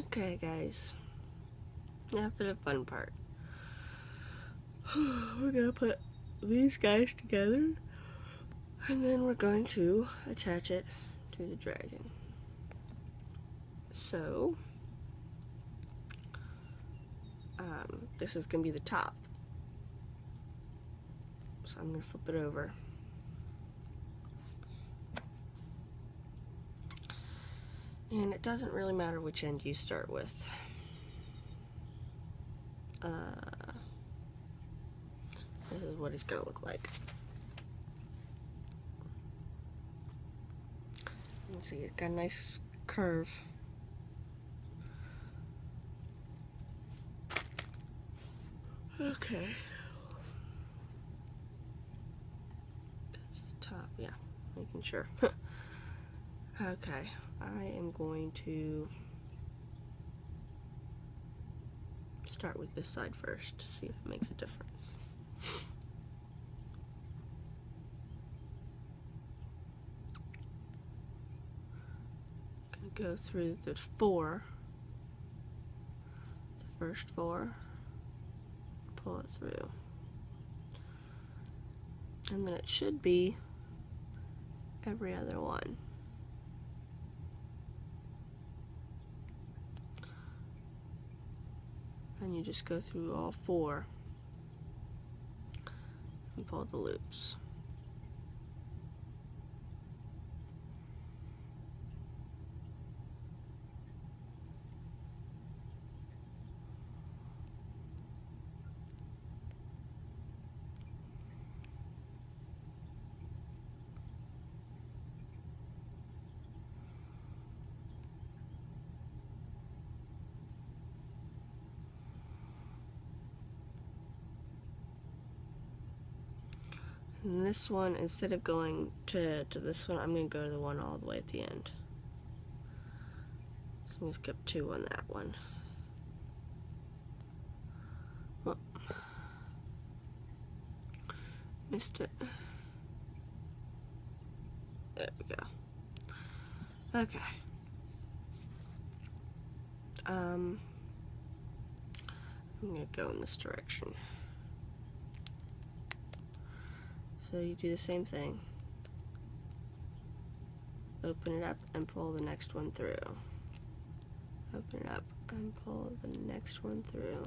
Okay, guys, now for the fun part. We're gonna put these guys together, and then we're going to attach it to the dragon. So, this is gonna be the top. So I'm gonna flip it over. And it doesn't really matter which end you start with. This is what it's gonna look like. You can see it's got a nice curve. Okay. That's the top, yeah, making sure. Okay, I am going to start with this side first to see if it makes a difference. I'm gonna go through the four, the first four, pull it through, and then it should be every other one. And you just go through all four and pull the loops. And this one, instead of going to this one, I'm going to go to the one all the way at the end. So I'm going to skip 2 on that one. Oh. Missed it. There we go. Okay. I'm going to go in this direction. So you do the same thing. Open it up and pull the next one through. Open it up and pull the next one through.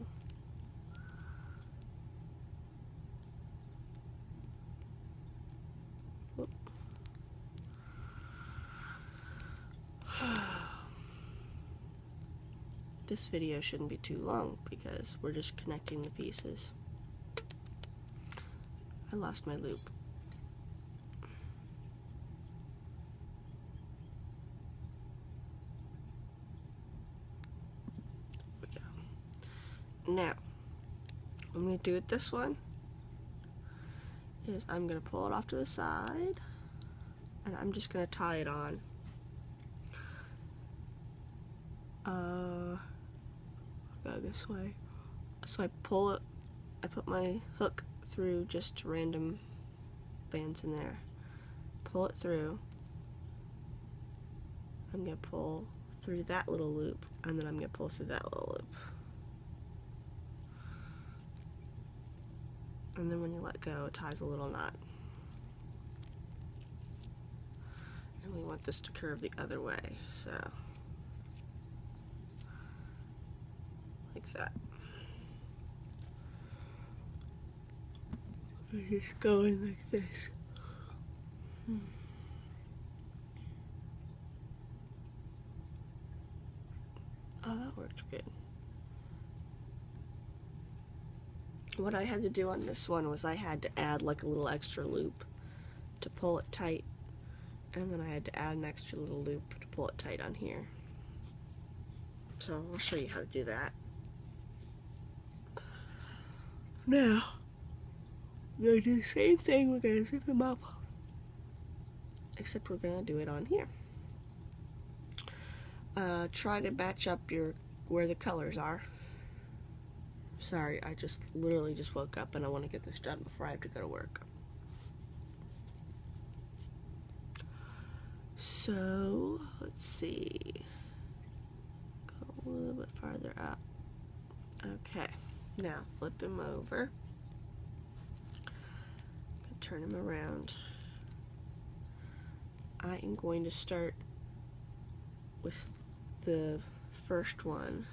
Whoop. This video shouldn't be too long because we're just connecting the pieces. I lost my loop. There we go. Now, what I'm going to do with this one is I'm going to pull it off to the side and I'm just going to tie it on. I'll go this way. So I pull it, I put my hook through just random bands in there. Pull it through. I'm going to pull through that little loop and then I'm going to pull through that little loop. And then when you let go, it ties a little knot. And we want this to curve the other way, so like that. I just go in like this. Oh, that worked good. What I had to do on this one was I had to add like a little extra loop to pull it tight, and then I had to add an extra little loop to pull it tight on here. So I'll show you how to do that. Now, we're going to do the same thing. We're going to zip them up, except we're going to do it on here. Try to match up where the colors are. Sorry, I literally just woke up and I want to get this done before I have to go to work. So, let's see. Go a little bit farther up. Okay, now flip him over. Turn him around. I am going to start with the first one,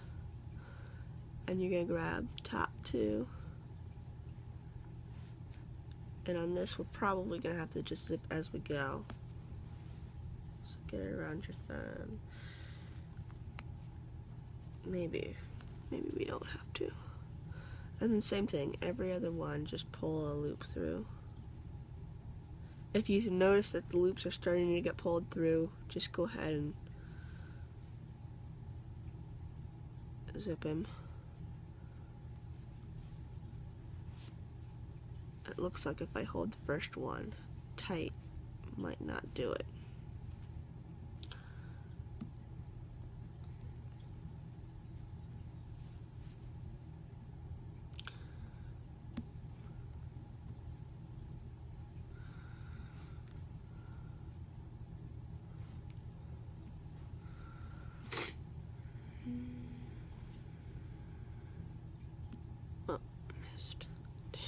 and you're going to grab the top two. And on this, we're probably going to have to just zip as we go. So get it around your thumb. Maybe we don't have to. And then same thing, every other one, just pull a loop through. If you notice that the loops are starting to get pulled through, just go ahead and zip him. It looks like if I hold the first one tight, might not do it. Oh, missed. Dang.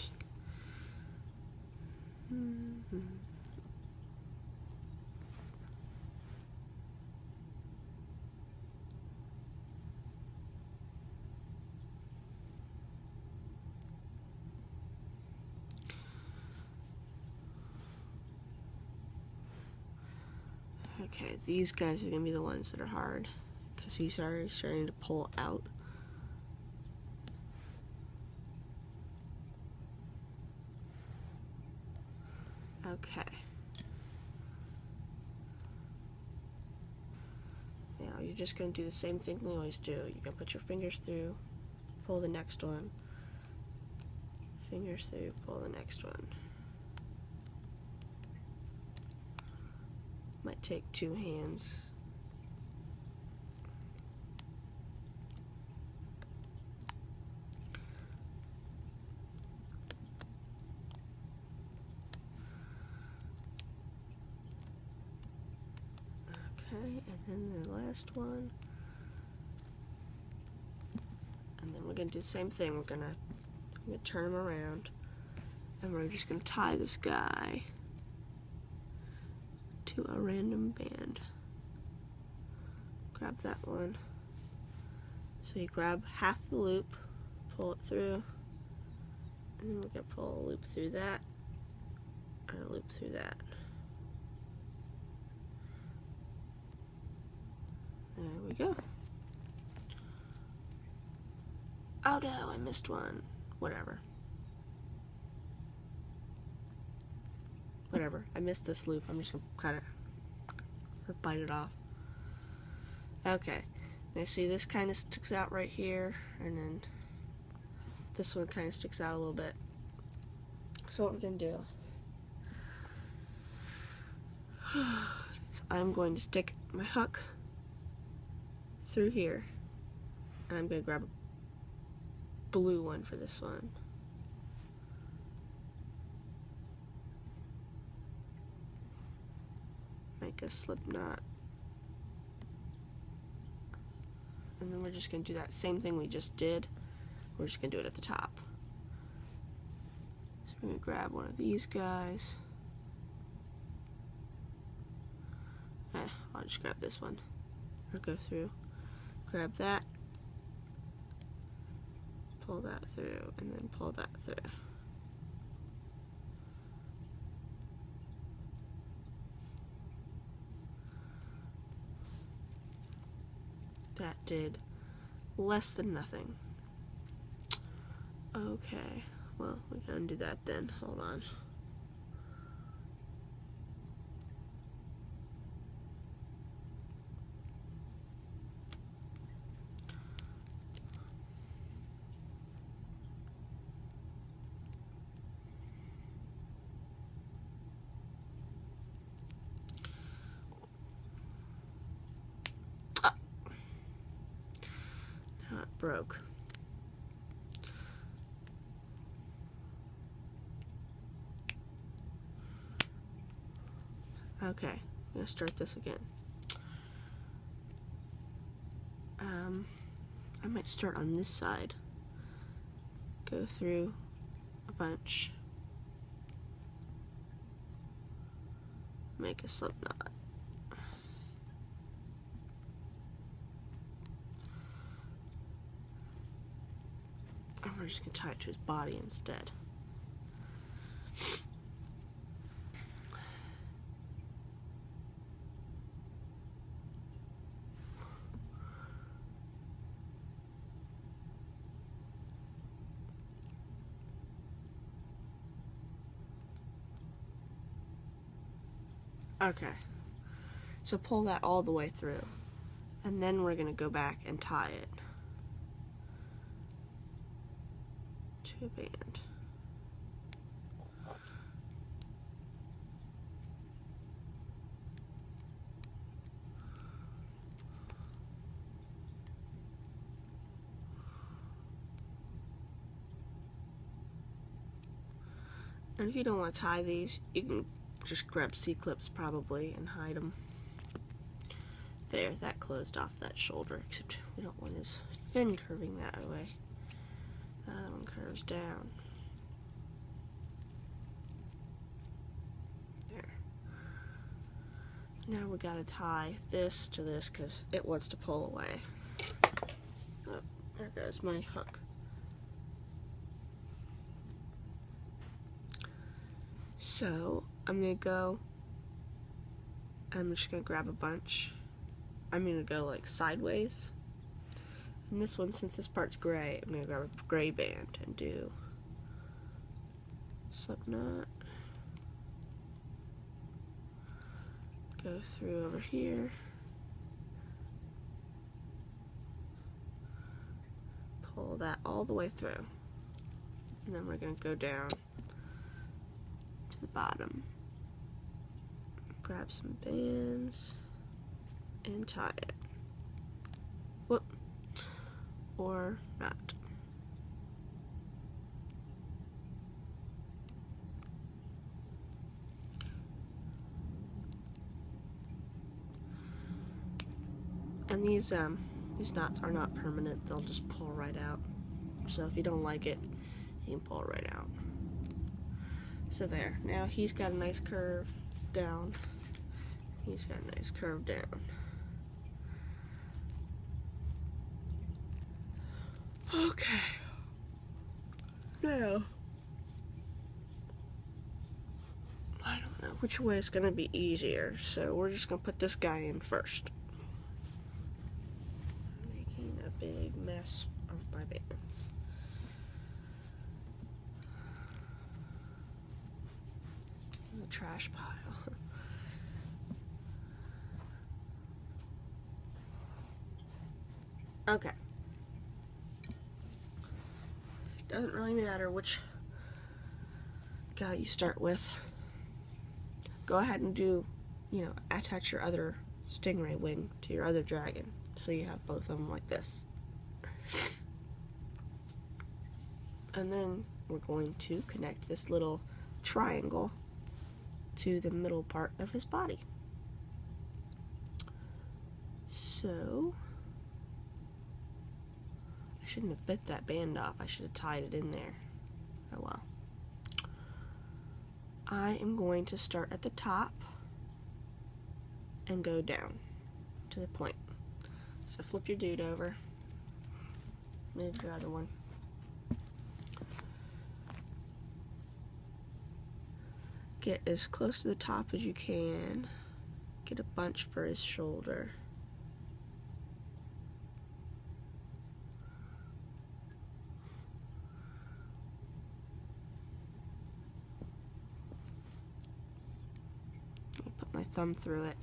Okay, these guys are going to be the ones that are hard, because he's already starting to pull out. Okay. Now you're just going to do the same thing we always do. You're going to put your fingers through, pull the next one. Fingers through, pull the next one. Might take two hands. Okay, and then the last one. And then we're going to do the same thing. I'm going to turn him around, and we're just going to tie this guy to a random band. Grab that one. So you grab half the loop, pull it through, and then we're going to pull a loop through that, and a loop through that. There we go. Oh no, I missed one. Whatever. Whatever. I missed this loop. I'm just gonna cut it or bite it off. Okay. Now see, this kind of sticks out right here, and then this one kind of sticks out a little bit. So what we're gonna do? So I'm going to stick my hook through here, and I'm gonna grab a blue one for this one. Make a slip knot. And then we're just going to do that same thing we just did. We're just going to do it at the top. So we're going to grab one of these guys. I'll just grab this one. Or go through. Grab that. Pull that through, and then pull that through. That did less than nothing. Okay, well, we can undo that then. Hold on. Broke. Okay, I'm gonna start this again. I might start on this side. Go through a bunch. Make a slip knot. And we're just going to tie it to his body instead. Okay, so pull that all the way through, and then we're going to go back and tie it to a band. And if you don't want to tie these, you can just grab C-clips probably and hide them. There, that closed off that shoulder, except we don't want his fin curving that way. That one curves down. There. Now we gotta tie this to this because it wants to pull away. Oh, there goes my hook. So I'm just gonna grab a bunch. I'm gonna go like sideways. And this one, since this part's gray, I'm gonna grab a gray band and do slip knot. Go through over here. Pull that all the way through. And then we're gonna go down to the bottom. Grab some bands and tie it. Whoop. Or not. And these knots are not permanent, they'll just pull right out. So if you don't like it, you can pull it right out. So there, now he's got a nice curve down. He's got a nice curve down. Okay. Now, I don't know which way is going to be easier, so we're just going to put this guy in first. Making a big mess of my bands. In the trash pile. Okay. Doesn't really matter which guy you start with. Go ahead and do, attach your other stingray wing to your other dragon, so you have both of them like this. And then we're going to connect this little triangle to the middle part of his body. So, I shouldn't have bit that band off. I should have tied it in there. Oh well. I am going to start at the top and go down to the point. So flip your dude over. Move your other one. Get as close to the top as you can. Get a bunch for his shoulder. Put my thumb through it.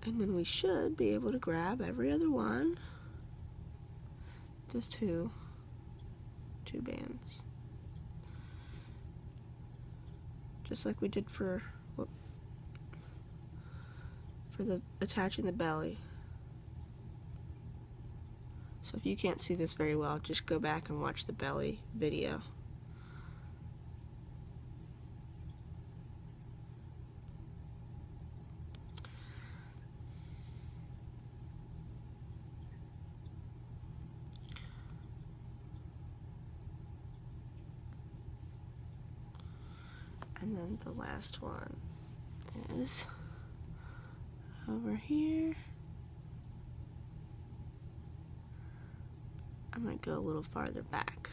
And then we should be able to grab every other one. Just two bands. Just like we did for the attaching the belly. So if you can't see this very well, just go back and watch the belly video. And then the last one is over here. I'm going to go a little farther back.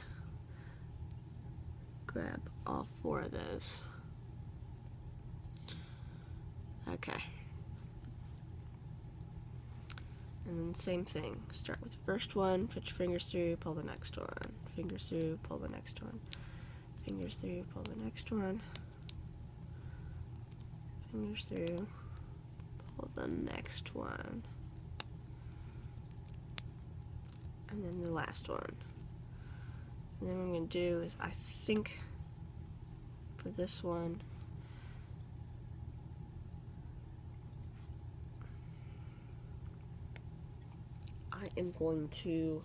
Grab all 4 of those. Okay. And then same thing. Start with the first one, put your fingers through, pull the next one. Fingers through, pull the next one. Fingers through, pull the next one. Fingers through, pull the next one. And then the last one. And then what I'm going to do is, I think for this one, I am going to,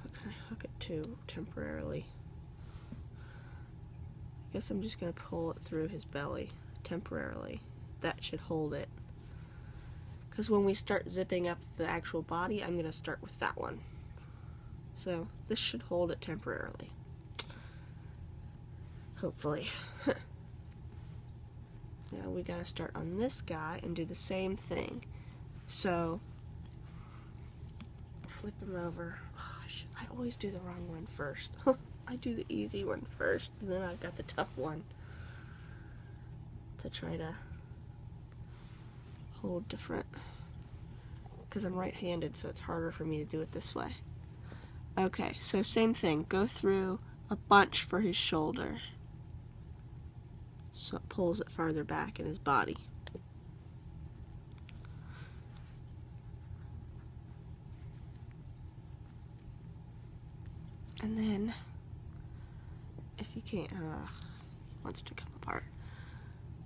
how can I hook it to temporarily? I guess I'm just going to pull it through his belly temporarily. That should hold it. Because when we start zipping up the actual body, I'm going to start with that one. So this should hold it temporarily. Hopefully. Now we got to start on this guy and do the same thing. So flip him over. Oh, I always do the wrong one first. I do the easy one first, and then I've got the tough one to try to hold different. Because I'm right-handed, so it's harder for me to do it this way. Okay, so same thing. Go through a bunch for his shoulder. So it pulls it farther back in his body. And then, if you can't, it wants to come apart.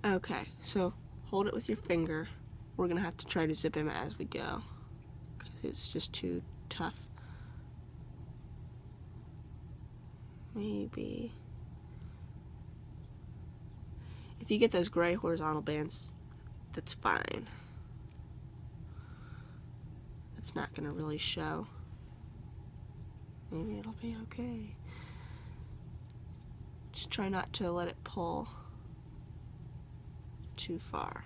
Okay, so hold it with your finger. We're gonna have to try to zip him as we go, because it's just too tough. Maybe. If you get those gray horizontal bands, that's fine. It's not gonna really show. Maybe it'll be okay. Just try not to let it pull too far.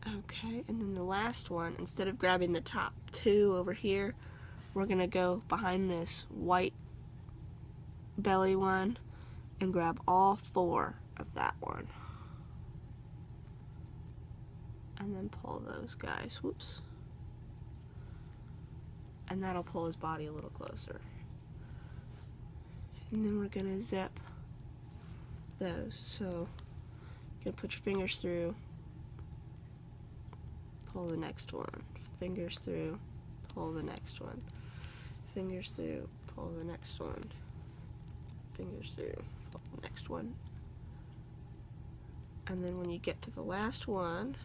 Okay, and then the last one, instead of grabbing the top 2 over here, we're gonna go behind this white belly one and grab all 4 of that one. And then pull those guys. Whoops. And that'll pull his body a little closer. And then we're gonna zip those. So, you're gonna put your fingers through, pull the next one. Fingers through, pull the next one. Fingers through, pull the next one. Fingers through, pull the next one. And then when you get to the last one,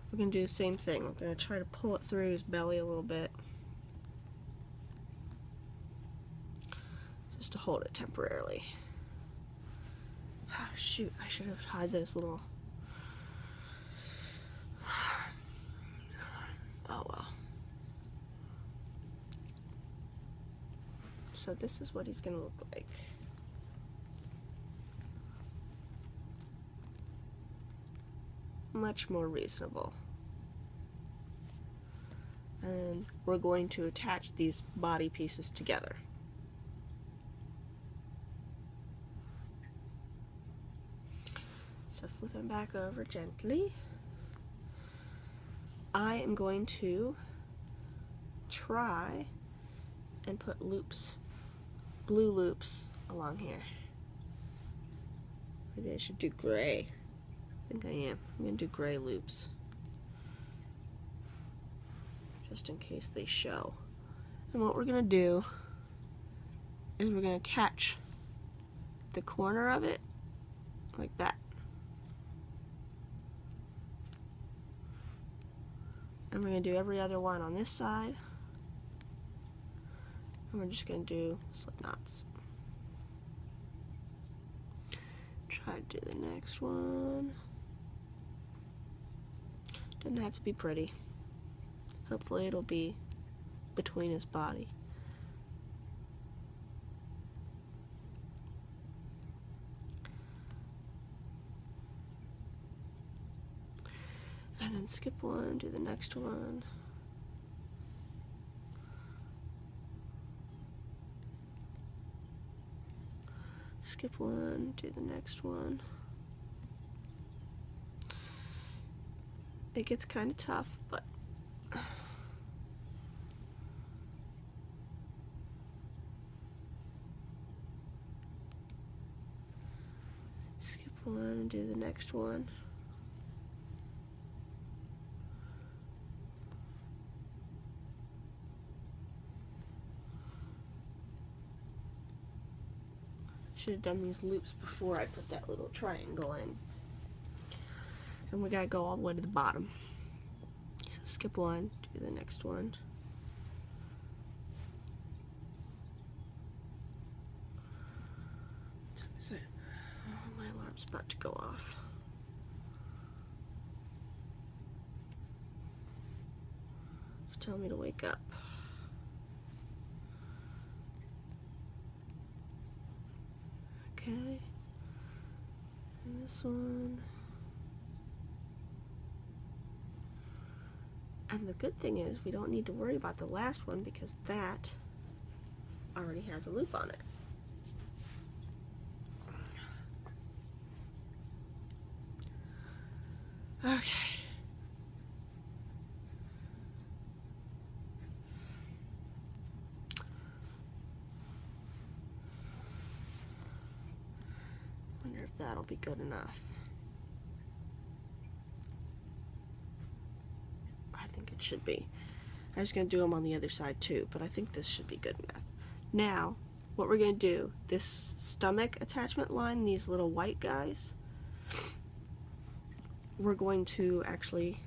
we're going to do the same thing. We're going to try to pull it through his belly a little bit, just to hold it temporarily. Oh, shoot, I should have tied those little... Oh well. So this is what he's going to look like. Much more reasonable. And we're going to attach these body pieces together. So flip them back over gently. I am going to try and put loops, blue loops along here. Maybe I should do gray. I think I am. I'm going to do gray loops, just in case they show. And what we're going to do is we're going to catch the corner of it like that. And we're going to do every other one on this side. And we're just going to do slip knots. Try Try to do the next one. Doesn't have to be pretty. Hopefully it'll be between his body. And then skip one, do the next one. Skip one, do the next one. It gets kind of tough, but skip one, do the next one. Should have done these loops before I put that little triangle in. And we gotta go all the way to the bottom. So skip one, do the next one. What time is it? Oh, my alarm's about to go off. It's telling me to wake up. Okay. And this one. And the good thing is we don't need to worry about the last one because that already has a loop on it. Okay. Wonder if that'll be good enough. I think it should be. I was going to do them on the other side too, but I think this should be good enough. Now, what we're going to do, this stomach attachment line, these little white guys, we're going to actually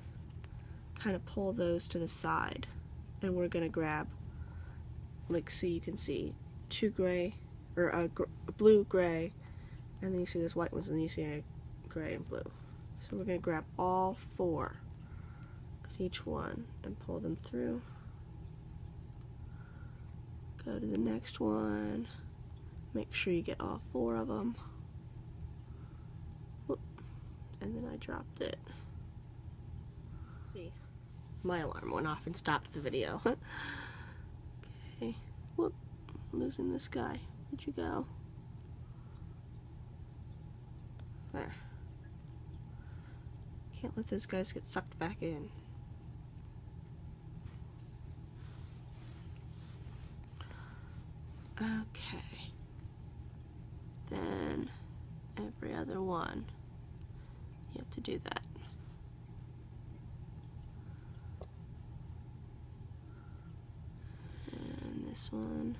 kind of pull those to the side, and we're going to grab, like, see, you can see two gray, or a blue, gray, and then you see this white ones, and you see a gray and blue. So we're going to grab all four of each one and pull them through. Go to the next one. Make sure you get all four of them. Whoop. And then I dropped it. See, my alarm went off and stopped the video. Okay. Whoop. Losing this guy. Where'd you go? There. Can't let those guys get sucked back in. Okay. Then every other one, you have to do that. And this one.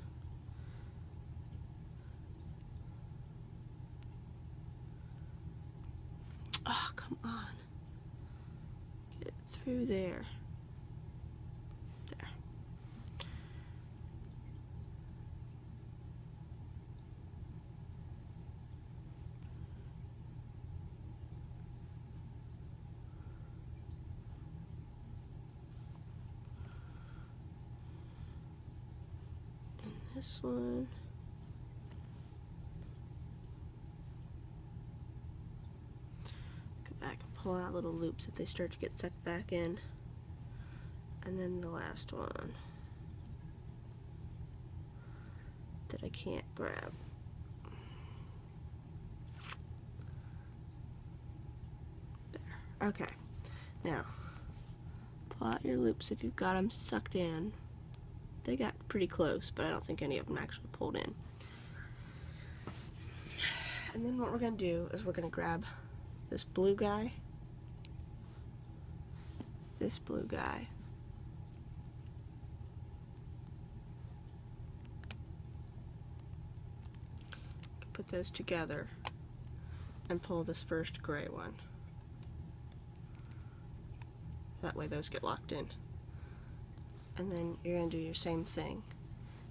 Oh, come on. Get through there. There. And this one. Back and pull out little loops if they start to get sucked back in. And then the last one that I can't grab. There. Okay. Now, pull out your loops if you've got them sucked in. They got pretty close, but I don't think any of them actually pulled in. And then what we're going to do is we're going to grab this blue guy, this blue guy, put those together and pull this first gray one. That way those get locked in. And then you're going to do your same thing.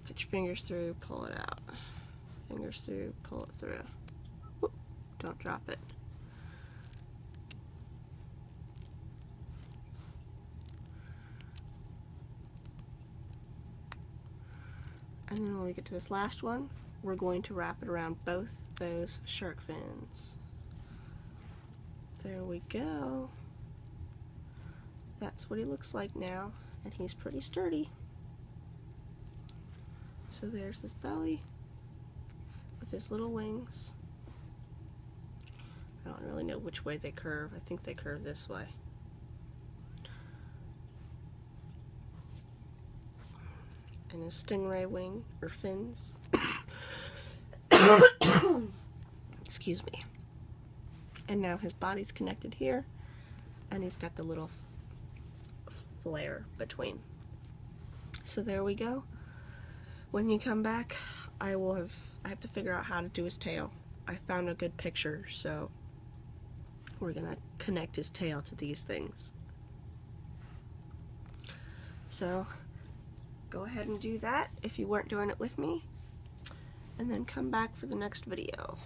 Put your fingers through, pull it out. Fingers through, pull it through. Whoop. don't drop it. And then when we get to this last one, we're going to wrap it around both those shark fins. There we go. That's what he looks like now, and he's pretty sturdy. So there's his belly with his little wings. I don't really know which way they curve. I think they curve this way. And his stingray wing, or fins. Excuse me. And now his body's connected here, and he's got the little flare between. So there we go. When you come back, I have to figure out how to do his tail. I found a good picture, so we're gonna connect his tail to these things. So go ahead and do that if you weren't doing it with me, and then come back for the next video.